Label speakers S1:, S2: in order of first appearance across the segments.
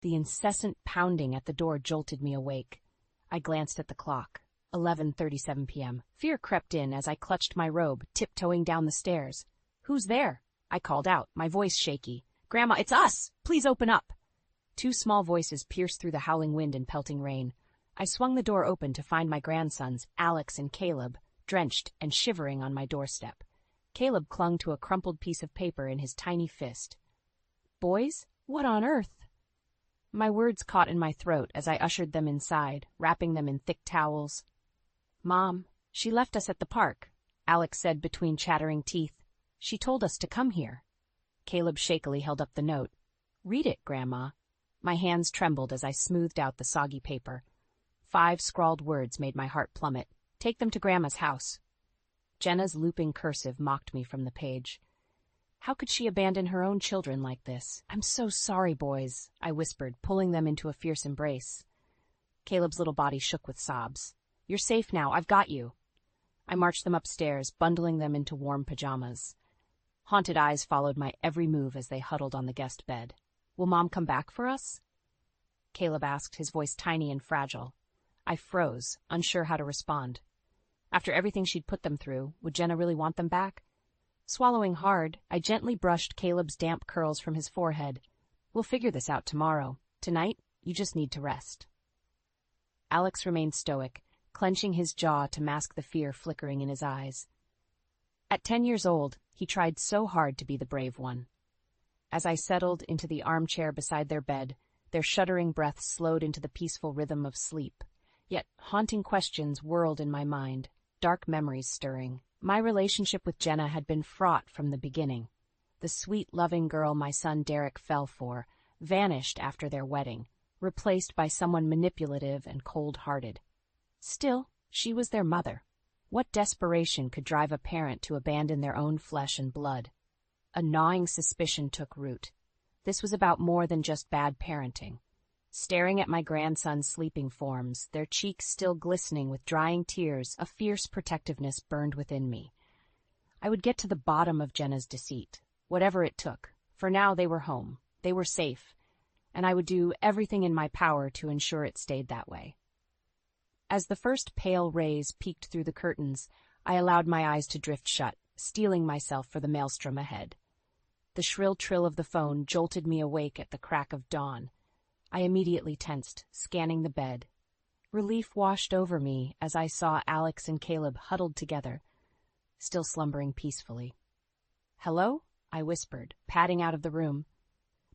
S1: The incessant pounding at the door jolted me awake. I glanced at the clock. 11:37 p.m. Fear crept in as I clutched my robe, tiptoeing down the stairs. "Who's there?" I called out, my voice shaky. "Grandma, it's us! Please open up!" Two small voices pierced through the howling wind and pelting rain. I swung the door open to find my grandsons, Alex and Caleb, drenched and shivering on my doorstep. Caleb clung to a crumpled piece of paper in his tiny fist. "Boys? What on earth?" My words caught in my throat as I ushered them inside, wrapping them in thick towels. "Mom, she left us at the park," Alex said between chattering teeth. "She told us to come here." Caleb shakily held up the note. "Read it, Grandma." My hands trembled as I smoothed out the soggy paper. 5 scrawled words made my heart plummet. "Take them to Grandma's house." Jenna's looping cursive mocked me from the page. How could she abandon her own children like this? "I'm so sorry, boys," I whispered, pulling them into a fierce embrace. Caleb's little body shook with sobs. "You're safe now. I've got you." I marched them upstairs, bundling them into warm pajamas. Haunted eyes followed my every move as they huddled on the guest bed. "Will Mom come back for us?" Caleb asked, his voice tiny and fragile. I froze, unsure how to respond. After everything she'd put them through, would Jenna really want them back? Swallowing hard, I gently brushed Caleb's damp curls from his forehead. "We'll figure this out tomorrow. Tonight, you just need to rest." Alex remained stoic, clenching his jaw to mask the fear flickering in his eyes. At 10 years old, he tried so hard to be the brave one. As I settled into the armchair beside their bed, their shuddering breaths slowed into the peaceful rhythm of sleep. Yet haunting questions whirled in my mind, dark memories stirring. My relationship with Jenna had been fraught from the beginning. The sweet, loving girl my son Derek fell for vanished after their wedding, replaced by someone manipulative and cold-hearted. Still, she was their mother. What desperation could drive a parent to abandon their own flesh and blood? A gnawing suspicion took root. This was about more than just bad parenting. Staring at my grandson's sleeping forms, their cheeks still glistening with drying tears, a fierce protectiveness burned within me. I would get to the bottom of Jenna's deceit, whatever it took. For now they were home, they were safe, and I would do everything in my power to ensure it stayed that way. As the first pale rays peeked through the curtains, I allowed my eyes to drift shut, steeling myself for the maelstrom ahead. The shrill trill of the phone jolted me awake at the crack of dawn. I immediately tensed, scanning the bed. Relief washed over me as I saw Alex and Caleb huddled together, still slumbering peacefully. "Hello?" I whispered, padding out of the room.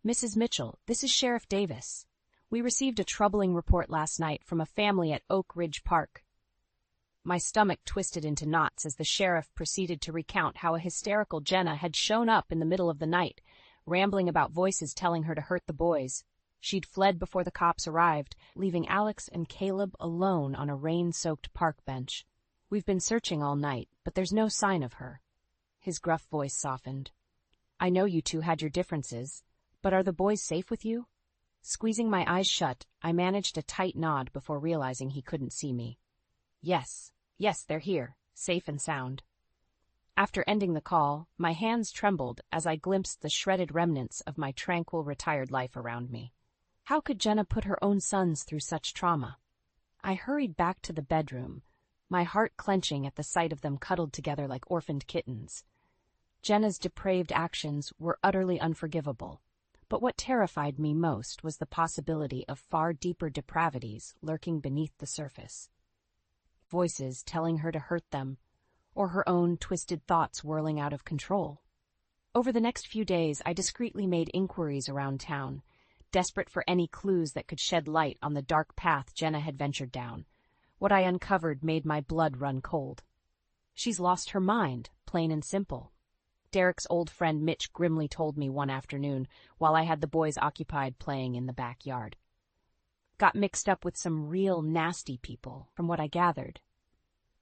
S1: "Mrs. Mitchell, this is Sheriff Davis. We received a troubling report last night from a family at Oak Ridge Park." My stomach twisted into knots as the sheriff proceeded to recount how a hysterical Jenna had shown up in the middle of the night, rambling about voices telling her to hurt the boys. She'd fled before the cops arrived, leaving Alex and Caleb alone on a rain-soaked park bench. "We've been searching all night, but there's no sign of her." His gruff voice softened. "I know you two had your differences, but are the boys safe with you?" Squeezing my eyes shut, I managed a tight nod before realizing he couldn't see me. Yes, they're here, safe and sound." After ending the call, my hands trembled as I glimpsed the shredded remnants of my tranquil, retired life around me. How could Jenna put her own sons through such trauma? I hurried back to the bedroom, my heart clenching at the sight of them cuddled together like orphaned kittens. Jenna's depraved actions were utterly unforgivable, but what terrified me most was the possibility of far deeper depravities lurking beneath the surface. Voices telling her to hurt them, or her own twisted thoughts whirling out of control. Over the next few days, I discreetly made inquiries around town, desperate for any clues that could shed light on the dark path Jenna had ventured down. What I uncovered made my blood run cold. "She's lost her mind, plain and simple," Derek's old friend Mitch grimly told me one afternoon while I had the boys occupied playing in the backyard. "Got mixed up with some real nasty people, from what I gathered."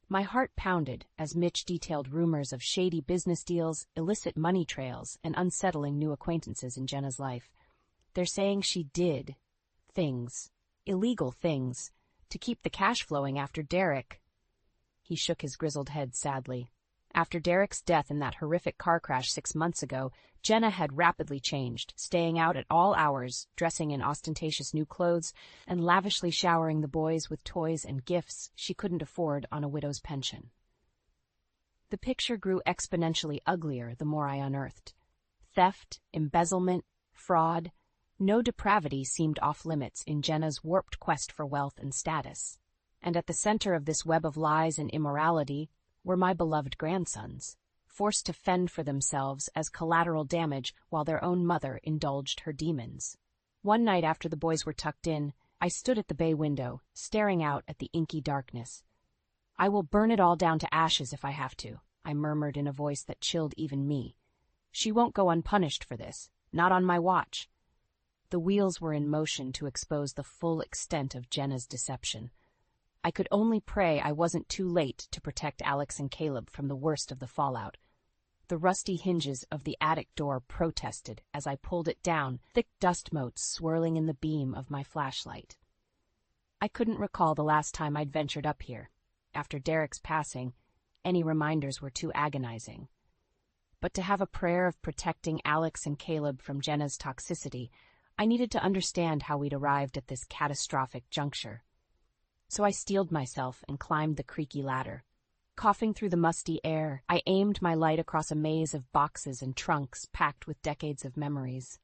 S1: My heart pounded as Mitch detailed rumors of shady business deals, illicit money trails, and unsettling new acquaintances in Jenna's life. "They're saying she did things, illegal things, to keep the cash flowing after Derek." He shook his grizzled head sadly. After Derek's death in that horrific car crash 6 months ago, Jenna had rapidly changed, staying out at all hours, dressing in ostentatious new clothes, and lavishly showering the boys with toys and gifts she couldn't afford on a widow's pension. The picture grew exponentially uglier the more I unearthed. Theft, embezzlement, fraud, no depravity seemed off-limits in Jenna's warped quest for wealth and status. And at the center of this web of lies and immorality were my beloved grandsons, forced to fend for themselves as collateral damage while their own mother indulged her demons. One night after the boys were tucked in, I stood at the bay window, staring out at the inky darkness. "I will burn it all down to ashes if I have to," I murmured in a voice that chilled even me. "She won't go unpunished for this, not on my watch." The wheels were in motion to expose the full extent of Jenna's deception. I could only pray I wasn't too late to protect Alex and Caleb from the worst of the fallout. The rusty hinges of the attic door protested as I pulled it down, thick dust motes swirling in the beam of my flashlight. I couldn't recall the last time I'd ventured up here. After Derek's passing, any reminders were too agonizing. But to have a prayer of protecting Alex and Caleb from Jenna's toxicity, I needed to understand how we'd arrived at this catastrophic juncture. So I steeled myself and climbed the creaky ladder. Coughing through the musty air, I aimed my light across a maze of boxes and trunks packed with decades of memories.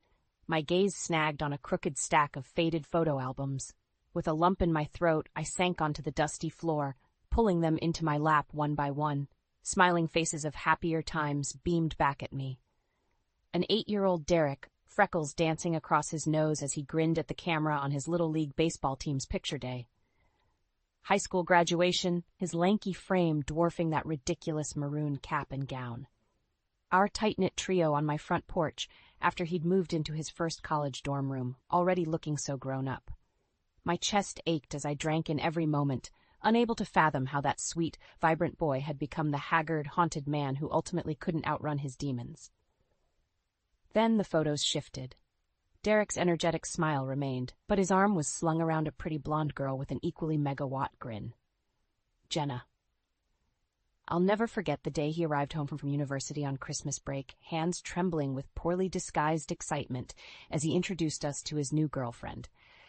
S1: My gaze snagged on a crooked stack of faded photo albums. With a lump in my throat, I sank onto the dusty floor, pulling them into my lap one by one. Smiling faces of happier times beamed back at me. An 8-year-old Derek, freckles dancing across his nose as he grinned at the camera on his Little League baseball team's picture day. High school graduation, his lanky frame dwarfing that ridiculous maroon cap and gown. Our tight-knit trio on my front porch after he'd moved into his first college dorm room, already looking so grown up. My chest ached as I drank in every moment, unable to fathom how that sweet, vibrant boy had become the haggard, haunted man who ultimately couldn't outrun his demons. Then the photos shifted. Derek's energetic smile remained, but his arm was slung around a pretty blonde girl with an equally megawatt grin. Jenna. I'll never forget the day he arrived home from university on Christmas break, hands trembling with poorly disguised excitement as he introduced us to his new girlfriend.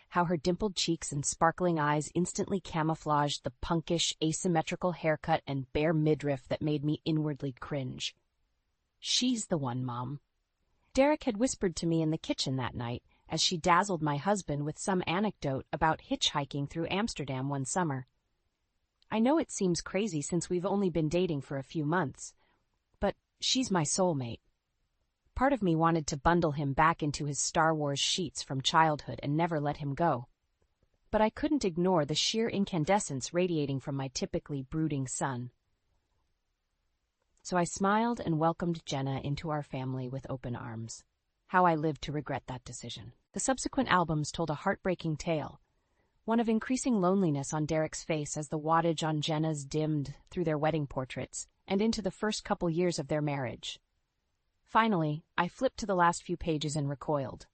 S1: How her dimpled cheeks and sparkling eyes instantly camouflaged the punkish, asymmetrical haircut and bare midriff that made me inwardly cringe. "She's the one, Mom." Derek had whispered to me in the kitchen that night as she dazzled my husband with some anecdote about hitchhiking through Amsterdam one summer. I know it seems crazy since we've only been dating for a few months, but she's my soulmate. Part of me wanted to bundle him back into his Star Wars sheets from childhood and never let him go. But I couldn't ignore the sheer incandescence radiating from my typically brooding son. So I smiled and welcomed Jenna into our family with open arms. How I lived to regret that decision. The subsequent albums told a heartbreaking tale, one of increasing loneliness on Derek's face as the wattage on Jenna's dimmed through their wedding portraits and into the first couple years of their marriage. Finally, I flipped to the last few pages and recoiled.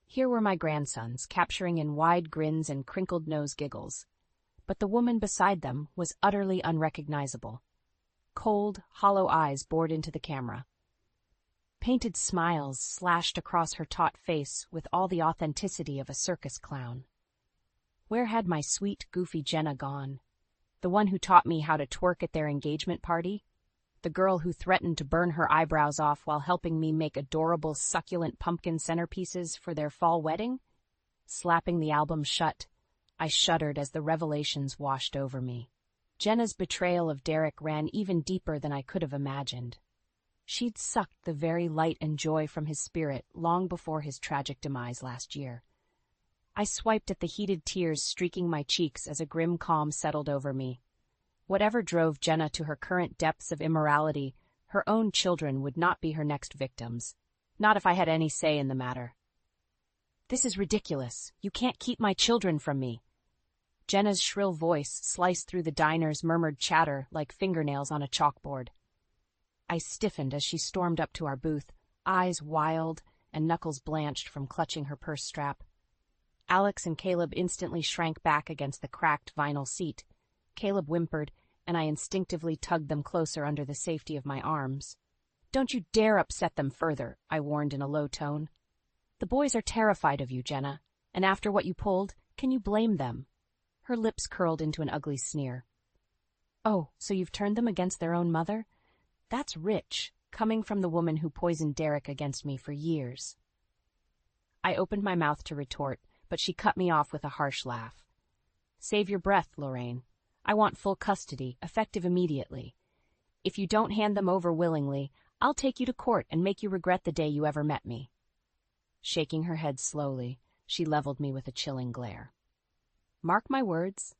S1: Here were my grandsons, capturing in wide grins and crinkled nose giggles. But the woman beside them was utterly unrecognizable. Cold, hollow eyes bored into the camera. Painted smiles slashed across her taut face with all the authenticity of a circus clown. Where had my sweet, goofy Jenna gone? The one who taught me how to twerk at their engagement party? The girl who threatened to burn her eyebrows off while helping me make adorable, succulent pumpkin centerpieces for their fall wedding? Slapping the album shut, I shuddered as the revelations washed over me. Jenna's betrayal of Derek ran even deeper than I could have imagined. She'd sucked the very light and joy from his spirit long before his tragic demise last year. I swiped at the heated tears streaking my cheeks as a grim calm settled over me. Whatever drove Jenna to her current depths of immorality, her own children would not be her next victims. Not if I had any say in the matter. "This is ridiculous. You can't keep my children from me." Jenna's shrill voice sliced through the diner's murmured chatter like fingernails on a chalkboard. I stiffened as she stormed up to our booth, eyes wild and knuckles blanched from clutching her purse strap. Alex and Caleb instantly shrank back against the cracked vinyl seat. Caleb whimpered, and I instinctively tugged them closer under the safety of my arms. "Don't you dare upset them further," I warned in a low tone. "The boys are terrified of you, Jenna, and after what you pulled, can you blame them?" Her lips curled into an ugly sneer. "Oh, so you've turned them against their own mother? That's rich, coming from the woman who poisoned Derek against me for years." I opened my mouth to retort, but she cut me off with a harsh laugh. "Save your breath, Lorraine. I want full custody, effective immediately. If you don't hand them over willingly, I'll take you to court and make you regret the day you ever met me." Shaking her head slowly, she leveled me with a chilling glare. "Mark my words,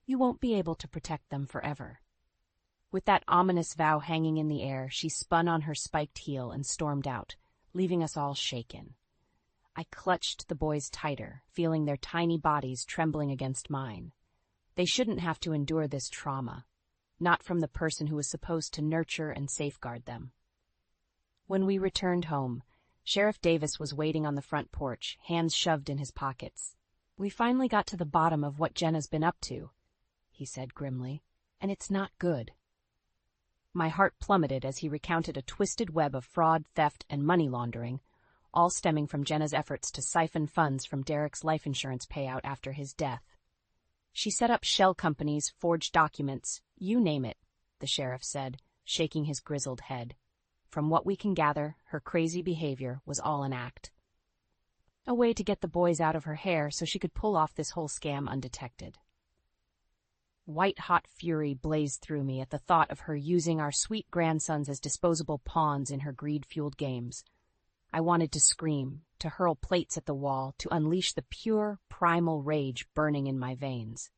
S1: you won't be able to protect them forever." With that ominous vow hanging in the air, she spun on her spiked heel and stormed out, leaving us all shaken. I clutched the boys tighter, feeling their tiny bodies trembling against mine. They shouldn't have to endure this trauma, not from the person who was supposed to nurture and safeguard them. When we returned home, Sheriff Davis was waiting on the front porch, hands shoved in his pockets. "We finally got to the bottom of what Jenna's been up to," he said grimly, "and it's not good." My heart plummeted as he recounted a twisted web of fraud, theft, and money laundering, all stemming from Jenna's efforts to siphon funds from Derek's life insurance payout after his death. "She set up shell companies, forged documents, you name it," the sheriff said, shaking his grizzled head. "From what we can gather, her crazy behavior was all an act. A way to get the boys out of her hair so she could pull off this whole scam undetected." White-hot fury blazed through me at the thought of her using our sweet grandsons as disposable pawns in her greed-fueled games. I wanted to scream, to hurl plates at the wall, to unleash the pure, primal rage burning in my veins.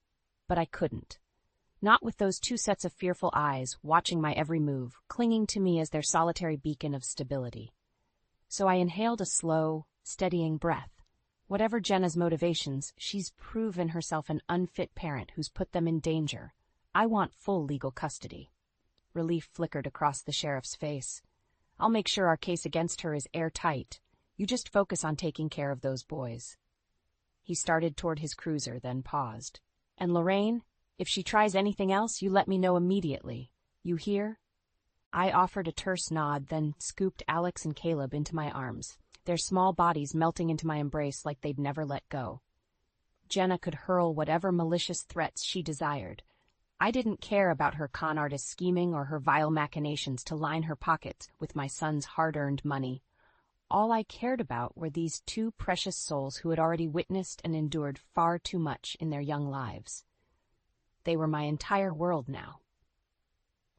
S1: But I couldn't. Not with those two sets of fearful eyes, watching my every move, clinging to me as their solitary beacon of stability. So I inhaled a slow, steadying breath. Whatever Jenna's motivations, she's proven herself an unfit parent who's put them in danger. I want full legal custody. Relief flickered across the sheriff's face. "I'll make sure our case against her is airtight. You just focus on taking care of those boys." He started toward his cruiser, then paused. "And Lorraine, if she tries anything else, you let me know immediately. You hear?" I offered a terse nod, then scooped Alex and Caleb into my arms, their small bodies melting into my embrace like they'd never let go. Jenna could hurl whatever malicious threats she desired. I didn't care about her con artist scheming or her vile machinations to line her pockets with my son's hard-earned money. All I cared about were these two precious souls who had already witnessed and endured far too much in their young lives. They were my entire world now.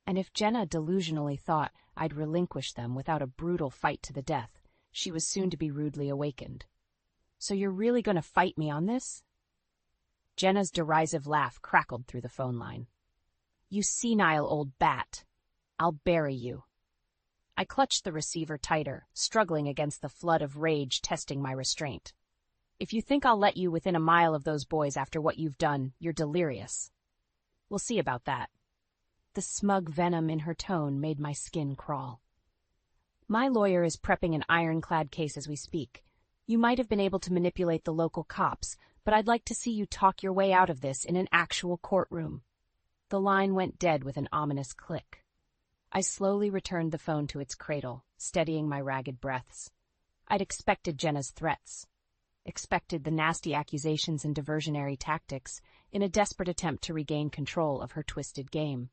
S1: And if Jenna delusionally thought I'd relinquish them without a brutal fight to the death, she was soon to be rudely awakened. "So you're really going to fight me on this?" Jenna's derisive laugh crackled through the phone line. "You senile old bat. I'll bury you." I clutched the receiver tighter, struggling against the flood of rage testing my restraint. "If you think I'll let you within a mile of those boys after what you've done, you're delirious. We'll see about that." The smug venom in her tone made my skin crawl. "My lawyer is prepping an ironclad case as we speak. You might have been able to manipulate the local cops, but I'd like to see you talk your way out of this in an actual courtroom." The line went dead with an ominous click. I slowly returned the phone to its cradle, steadying my ragged breaths. I'd expected Jenna's threats, expected the nasty accusations and diversionary tactics in a desperate attempt to regain control of her twisted game.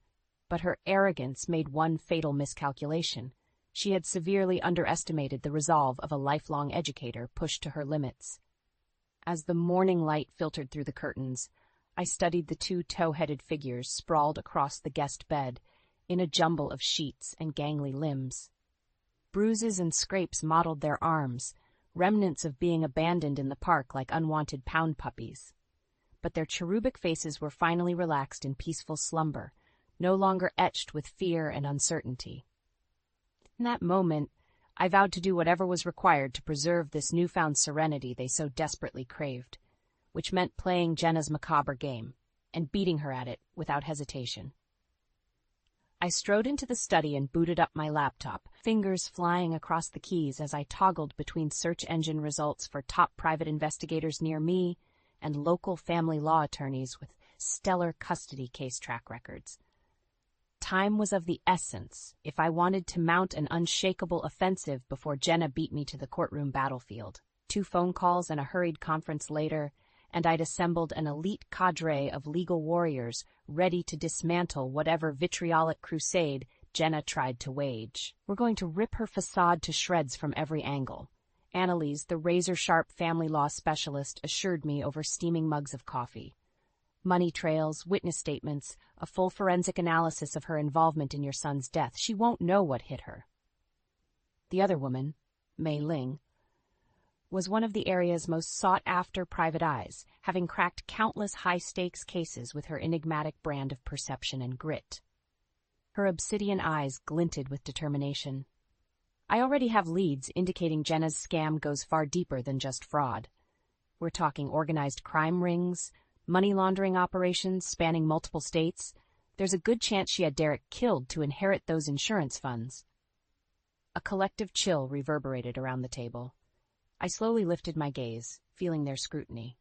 S1: But her arrogance made one fatal miscalculation. She had severely underestimated the resolve of a lifelong educator pushed to her limits. As the morning light filtered through the curtains, I studied the two tow-headed figures sprawled across the guest bed in a jumble of sheets and gangly limbs. Bruises and scrapes mottled their arms, remnants of being abandoned in the park like unwanted pound puppies. But their cherubic faces were finally relaxed in peaceful slumber, no longer etched with fear and uncertainty. In that moment, I vowed to do whatever was required to preserve this newfound serenity they so desperately craved, which meant playing Jenna's macabre game and beating her at it without hesitation. I strode into the study and booted up my laptop, fingers flying across the keys as I toggled between search engine results for top private investigators near me and local family law attorneys with stellar custody case track records. time was of the essence if I wanted to mount an unshakable offensive before Jenna beat me to the courtroom battlefield. 2 phone calls and a hurried conference later, and I'd assembled an elite cadre of legal warriors ready to dismantle whatever vitriolic crusade Jenna tried to wage. We're going to rip her facade to shreds from every angle. Annalise, the razor-sharp family law specialist, assured me over steaming mugs of coffee. Money trails, witness statements, a full forensic analysis of her involvement in your son's death. She won't know what hit her. The other woman, Mei Ling, was one of the area's most sought-after private eyes, having cracked countless high-stakes cases with her enigmatic brand of perception and grit. Her obsidian eyes glinted with determination. I already have leads indicating Jenna's scam goes far deeper than just fraud. We're talking organized crime rings, money laundering operations spanning multiple states. There's a good chance she had Derek killed to inherit those insurance funds. A collective chill reverberated around the table. I slowly lifted my gaze, feeling their scrutiny.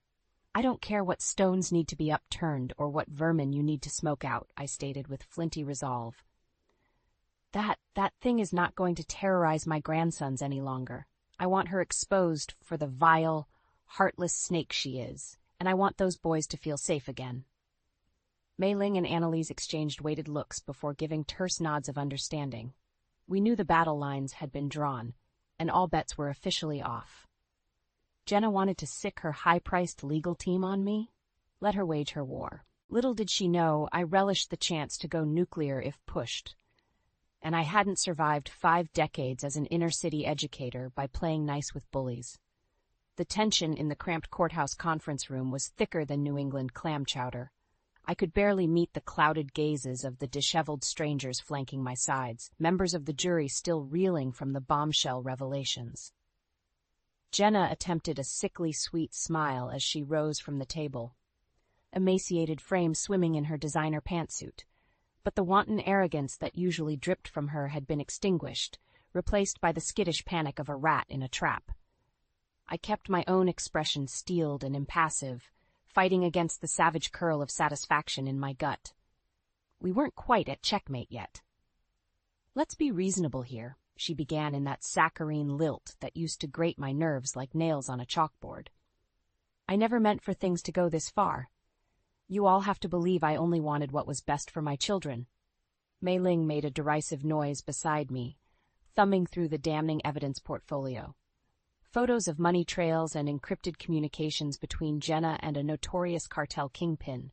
S1: I don't care what stones need to be upturned or what vermin you need to smoke out, I stated with flinty resolve. That thing is not going to terrorize my grandsons any longer. I want her exposed for the vile, heartless snake she is, and I want those boys to feel safe again. Mei Ling and Annalise exchanged weighted looks before giving terse nods of understanding. We knew the battle lines had been drawn, and all bets were officially off. Jenna wanted to sick her high-priced legal team on me? Let her wage her war. Little did she know I relished the chance to go nuclear if pushed, and I hadn't survived 5 decades as an inner-city educator by playing nice with bullies. The tension in the cramped courthouse conference room was thicker than New England clam chowder. I could barely meet the clouded gazes of the disheveled strangers flanking my sides, members of the jury still reeling from the bombshell revelations. Jenna attempted a sickly sweet smile as she rose from the table, emaciated frame swimming in her designer pantsuit. But the wanton arrogance that usually dripped from her had been extinguished, replaced by the skittish panic of a rat in a trap. I kept my own expression steeled and impassive, fighting against the savage curl of satisfaction in my gut. We weren't quite at checkmate yet. Let's be reasonable here, she began in that saccharine lilt that used to grate my nerves like nails on a chalkboard. I never meant for things to go this far. You all have to believe I only wanted what was best for my children. Mei Ling made a derisive noise beside me, thumbing through the damning evidence portfolio. Photos of money trails and encrypted communications between Jenna and a notorious cartel kingpin.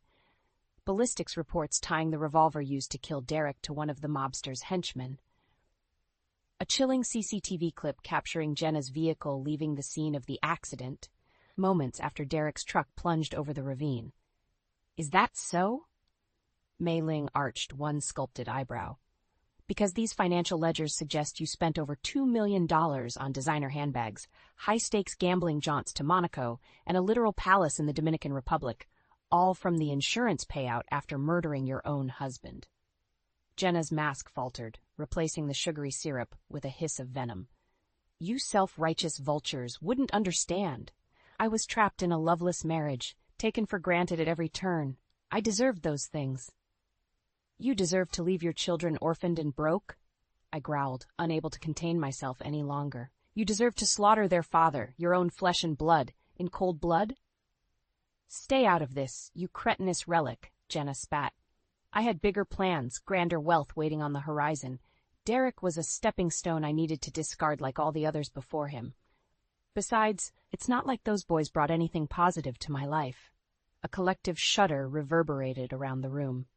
S1: Ballistics reports tying the revolver used to kill Derek to one of the mobster's henchmen. A chilling CCTV clip capturing Jenna's vehicle leaving the scene of the accident, moments after Derek's truck plunged over the ravine. Is that so? Mei Ling arched one sculpted eyebrow. Because these financial ledgers suggest you spent over $2 million on designer handbags, high-stakes gambling jaunts to Monaco, and a literal palace in the Dominican Republic, all from the insurance payout after murdering your own husband. Jenna's mask faltered, replacing the sugary syrup with a hiss of venom. You self-righteous vultures wouldn't understand. I was trapped in a loveless marriage, taken for granted at every turn. I deserved those things. You deserve to leave your children orphaned and broke? I growled, unable to contain myself any longer. You deserve to slaughter their father, your own flesh and blood, in cold blood? Stay out of this, you cretinous relic, Jenna spat. I had bigger plans, grander wealth waiting on the horizon. Derek was a stepping stone I needed to discard like all the others before him. Besides, it's not like those boys brought anything positive to my life. A collective shudder reverberated around the room.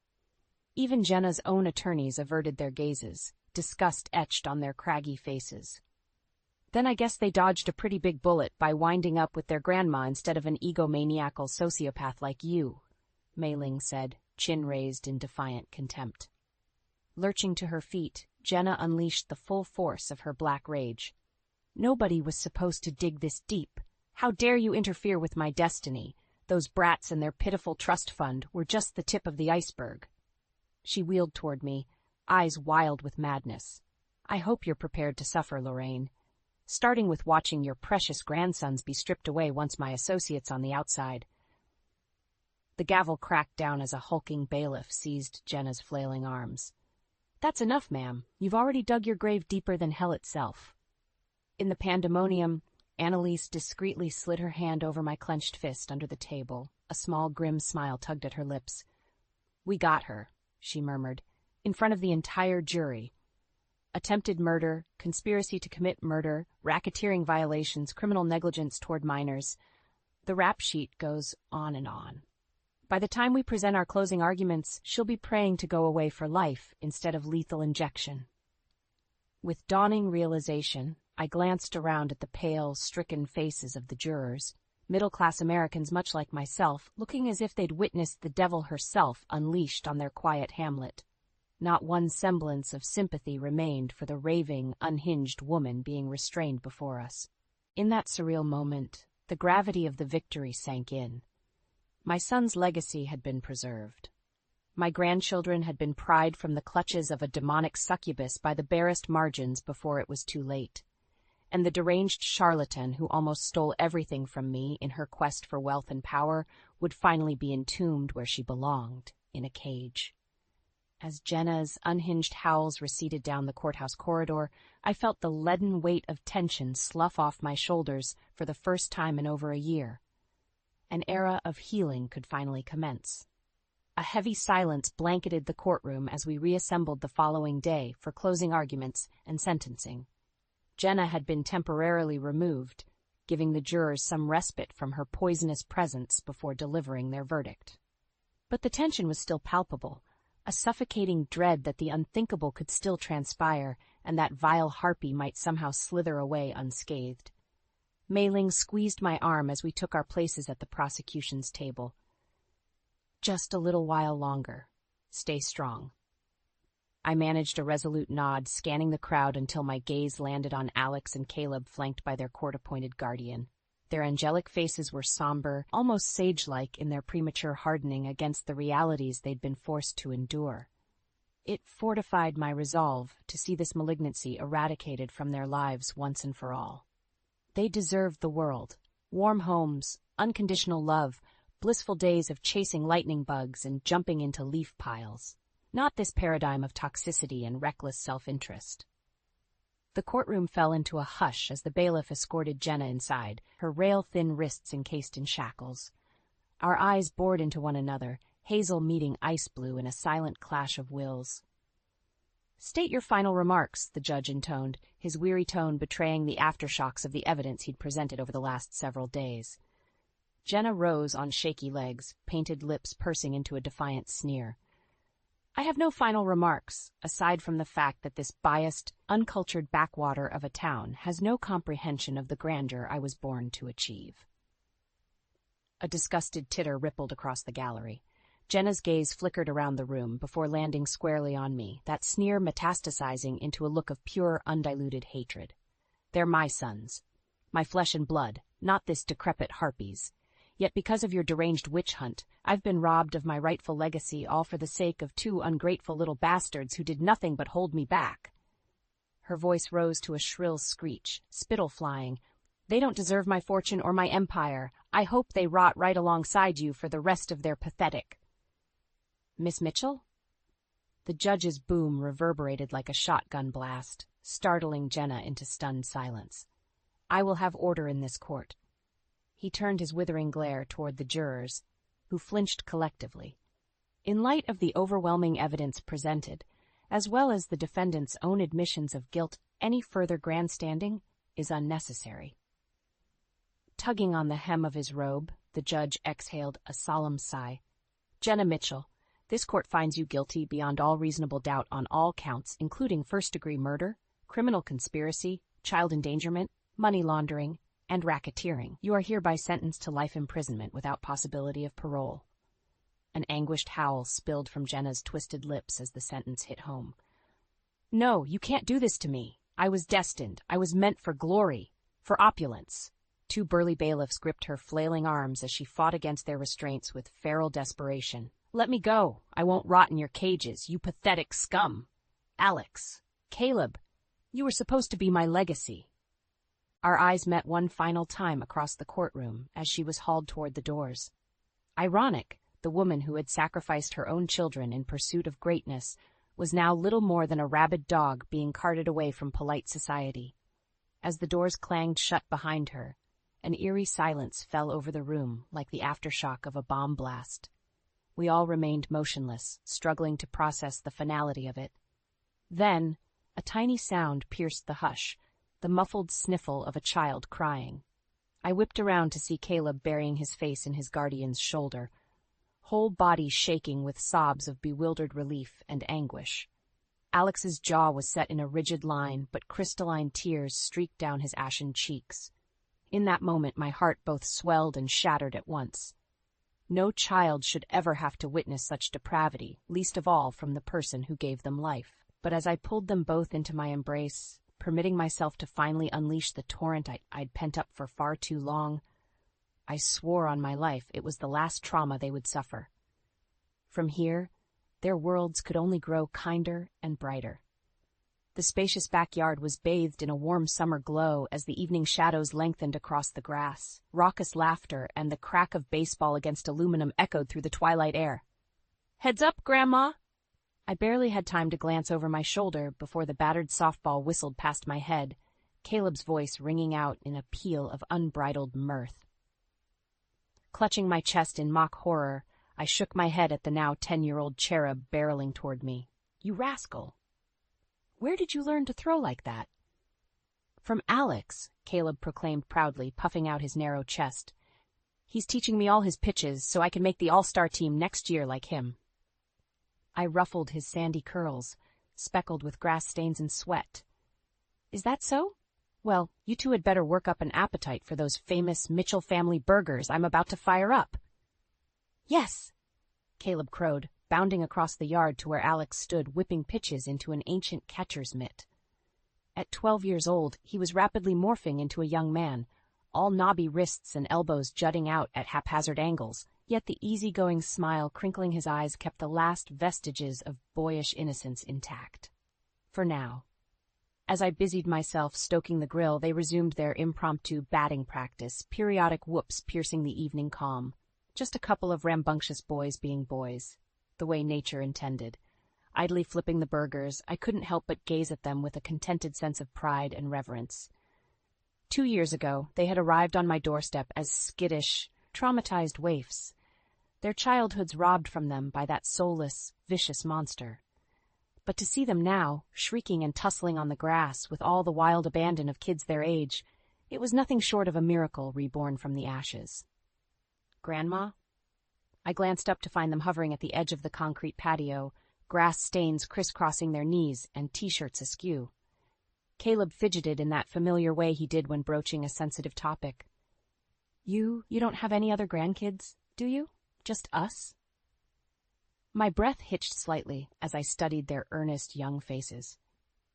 S1: Even Jenna's own attorneys averted their gazes, disgust etched on their craggy faces. Then I guess they dodged a pretty big bullet by winding up with their grandma instead of an egomaniacal sociopath like you, Mei Ling said, chin raised in defiant contempt. Lurching to her feet, Jenna unleashed the full force of her black rage. Nobody was supposed to dig this deep. How dare you interfere with my destiny? Those brats and their pitiful trust fund were just the tip of the iceberg. She wheeled toward me, eyes wild with madness. I hope you're prepared to suffer, Lorraine. Starting with watching your precious grandsons be stripped away once my associate's on the outside. The gavel cracked down as a hulking bailiff seized Jenna's flailing arms. That's enough, ma'am. You've already dug your grave deeper than hell itself. In the pandemonium, Annalise discreetly slid her hand over my clenched fist under the table. A small, grim smile tugged at her lips. We got her, she murmured, in front of the entire jury. Attempted murder, conspiracy to commit murder, racketeering violations, criminal negligence toward minors. The rap sheet goes on and on. By the time we present our closing arguments, she'll be praying to go away for life instead of lethal injection. With dawning realization, I glanced around at the pale, stricken faces of the jurors, middle-class Americans much like myself, looking as if they'd witnessed the devil herself unleashed on their quiet hamlet. Not one semblance of sympathy remained for the raving, unhinged woman being restrained before us. In that surreal moment, the gravity of the victory sank in. My son's legacy had been preserved. My grandchildren had been pried from the clutches of a demonic succubus by the barest margins before it was too late. And the deranged charlatan who almost stole everything from me in her quest for wealth and power would finally be entombed where she belonged, in a cage. As Jenna's unhinged howls receded down the courthouse corridor, I felt the leaden weight of tension slough off my shoulders for the first time in over a year. An era of healing could finally commence. A heavy silence blanketed the courtroom as we reassembled the following day for closing arguments and sentencing. Jenna had been temporarily removed, giving the jurors some respite from her poisonous presence before delivering their verdict. But the tension was still palpable, a suffocating dread that the unthinkable could still transpire and that vile harpy might somehow slither away unscathed. Mei Ling squeezed my arm as we took our places at the prosecution's table. Just a little while longer. Stay strong. I managed a resolute nod, scanning the crowd until my gaze landed on Alex and Caleb flanked by their court-appointed guardian. Their angelic faces were somber, almost sage-like in their premature hardening against the realities they'd been forced to endure. It fortified my resolve to see this malignancy eradicated from their lives once and for all. They deserved the world, warm homes, unconditional love, blissful days of chasing lightning bugs and jumping into leaf piles. Not this paradigm of toxicity and reckless self-interest. The courtroom fell into a hush as the bailiff escorted Jenna inside, her rail-thin wrists encased in shackles. Our eyes bored into one another, Hazel meeting Ice Blue in a silent clash of wills. "State your final remarks," the judge intoned, his weary tone betraying the aftershocks of the evidence he'd presented over the last several days. Jenna rose on shaky legs, painted lips pursing into a defiant sneer. "I have no final remarks, aside from the fact that this biased, uncultured backwater of a town has no comprehension of the grandeur I was born to achieve." A disgusted titter rippled across the gallery. Jenna's gaze flickered around the room before landing squarely on me, that sneer metastasizing into a look of pure, undiluted hatred. "They're my sons. My flesh and blood, not this decrepit harpy's. Yet because of your deranged witch hunt, I've been robbed of my rightful legacy, all for the sake of two ungrateful little bastards who did nothing but hold me back." Her voice rose to a shrill screech, spittle flying. "They don't deserve my fortune or my empire. I hope they rot right alongside you for the rest of their pathetic—" "Miss Mitchell?" The judge's boom reverberated like a shotgun blast, startling Jenna into stunned silence. "I will have order in this court." He turned his withering glare toward the jurors, who flinched collectively. In light of the overwhelming evidence presented, as well as the defendant's own admissions of guilt, any further grandstanding is unnecessary. Tugging on the hem of his robe, the judge exhaled a solemn sigh. "Jenna Mitchell, this court finds you guilty beyond all reasonable doubt on all counts, including first-degree murder, criminal conspiracy, child endangerment, money laundering, and racketeering. You are hereby sentenced to life imprisonment without possibility of parole." An anguished howl spilled from Jenna's twisted lips as the sentence hit home. "No, you can't do this to me. I was destined. I was meant for glory, for opulence." Two burly bailiffs gripped her flailing arms as she fought against their restraints with feral desperation. "Let me go. I won't rot in your cages, you pathetic scum. Alex, Caleb, you were supposed to be my legacy." Our eyes met one final time across the courtroom as she was hauled toward the doors. Ironic, the woman who had sacrificed her own children in pursuit of greatness was now little more than a rabid dog being carted away from polite society. As the doors clanged shut behind her, an eerie silence fell over the room like the aftershock of a bomb blast. We all remained motionless, struggling to process the finality of it. Then, a tiny sound pierced the hush, the muffled sniffle of a child crying. I whipped around to see Caleb burying his face in his guardian's shoulder, whole body shaking with sobs of bewildered relief and anguish. Alex's jaw was set in a rigid line, but crystalline tears streaked down his ashen cheeks. In that moment, my heart both swelled and shattered at once. No child should ever have to witness such depravity, least of all from the person who gave them life. But as I pulled them both into my embrace, permitting myself to finally unleash the torrent I'd pent up for far too long, I swore on my life it was the last trauma they would suffer. From here, their worlds could only grow kinder and brighter. The spacious backyard was bathed in a warm summer glow as the evening shadows lengthened across the grass. Raucous laughter and the crack of baseball against aluminum echoed through the twilight air. "Heads up, Grandma!" I barely had time to glance over my shoulder before the battered softball whistled past my head, Caleb's voice ringing out in a peal of unbridled mirth. Clutching my chest in mock horror, I shook my head at the now 10-year-old cherub barreling toward me. "You rascal! Where did you learn to throw like that?" "From Alex," Caleb proclaimed proudly, puffing out his narrow chest. "He's teaching me all his pitches so I can make the all-star team next year like him." I ruffled his sandy curls, speckled with grass stains and sweat. "Is that so? Well, you two had better work up an appetite for those famous Mitchell family burgers I'm about to fire up." "Yes!" Caleb crowed, bounding across the yard to where Alex stood whipping pitches into an ancient catcher's mitt. At 12 years old, he was rapidly morphing into a young man, all knobby wrists and elbows jutting out at haphazard angles, yet the easygoing smile crinkling his eyes kept the last vestiges of boyish innocence intact. For now. As I busied myself stoking the grill, they resumed their impromptu batting practice, periodic whoops piercing the evening calm. Just a couple of rambunctious boys being boys, the way nature intended. Idly flipping the burgers, I couldn't help but gaze at them with a contented sense of pride and reverence. 2 years ago, they had arrived on my doorstep as skittish, traumatized waifs, their childhoods robbed from them by that soulless, vicious monster. But to see them now, shrieking and tussling on the grass with all the wild abandon of kids their age, it was nothing short of a miracle reborn from the ashes. "Grandma?" I glanced up to find them hovering at the edge of the concrete patio, grass stains crisscrossing their knees and T-shirts askew. Caleb fidgeted in that familiar way he did when broaching a sensitive topic. You don't have any other grandkids, do you? Just us?" My breath hitched slightly as I studied their earnest young faces.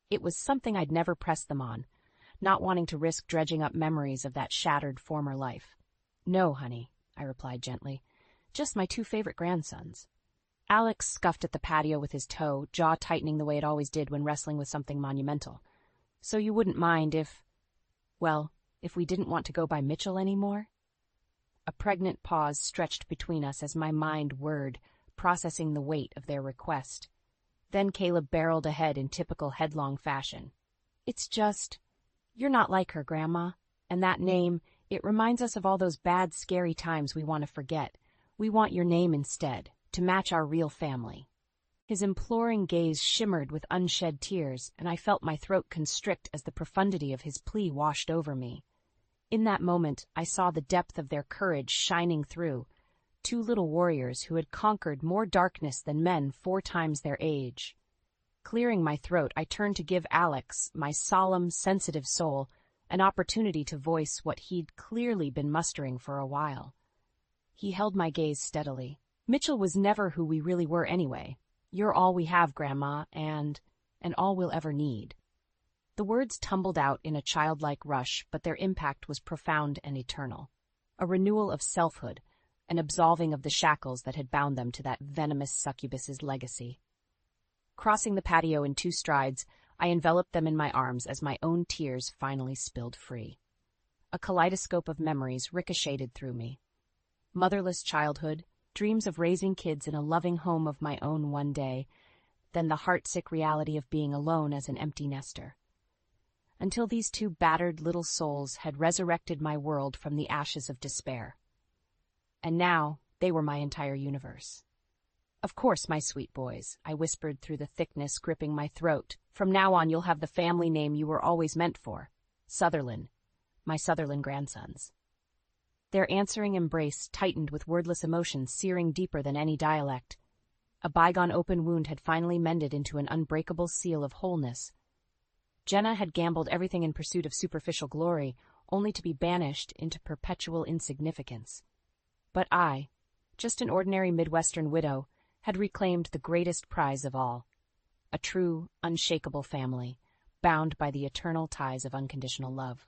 S1: It was something I'd never pressed them on, not wanting to risk dredging up memories of that shattered former life. "No, honey," I replied gently. "Just my 2 favorite grandsons." Alex scuffed at the patio with his toe, jaw tightening the way it always did when wrestling with something monumental. "So you wouldn't mind if we didn't want to go by Mitchell anymore?" A pregnant pause stretched between us as my mind whirred, processing the weight of their request. Then Caleb barreled ahead in typical headlong fashion. "It's just, you're not like her, Grandma. And that name, it reminds us of all those bad, scary times we want to forget. We want your name instead, to match our real family." His imploring gaze shimmered with unshed tears, and I felt my throat constrict as the profundity of his plea washed over me. In that moment, I saw the depth of their courage shining through, 2 little warriors who had conquered more darkness than men 4 times their age. Clearing my throat, I turned to give Alex, my solemn, sensitive soul, an opportunity to voice what he'd clearly been mustering for a while. He held my gaze steadily. "Mitchell was never who we really were anyway. You're all we have, Grandma, and all we'll ever need." The words tumbled out in a childlike rush, but their impact was profound and eternal. A renewal of selfhood, an absolving of the shackles that had bound them to that venomous succubus's legacy. Crossing the patio in 2 strides, I enveloped them in my arms as my own tears finally spilled free. A kaleidoscope of memories ricocheted through me. Motherless childhood, dreams of raising kids in a loving home of my own one day, than the heartsick reality of being alone as an empty nester. Until these two battered little souls had resurrected my world from the ashes of despair. And now they were my entire universe. "Of course, my sweet boys," I whispered through the thickness gripping my throat. "From now on you'll have the family name you were always meant for. Sutherland. My Sutherland grandsons." Their answering embrace tightened with wordless emotion searing deeper than any dialect. A bygone open wound had finally mended into an unbreakable seal of wholeness. Jenna had gambled everything in pursuit of superficial glory, only to be banished into perpetual insignificance. But I, just an ordinary Midwestern widow, had reclaimed the greatest prize of all, a true, unshakable family, bound by the eternal ties of unconditional love.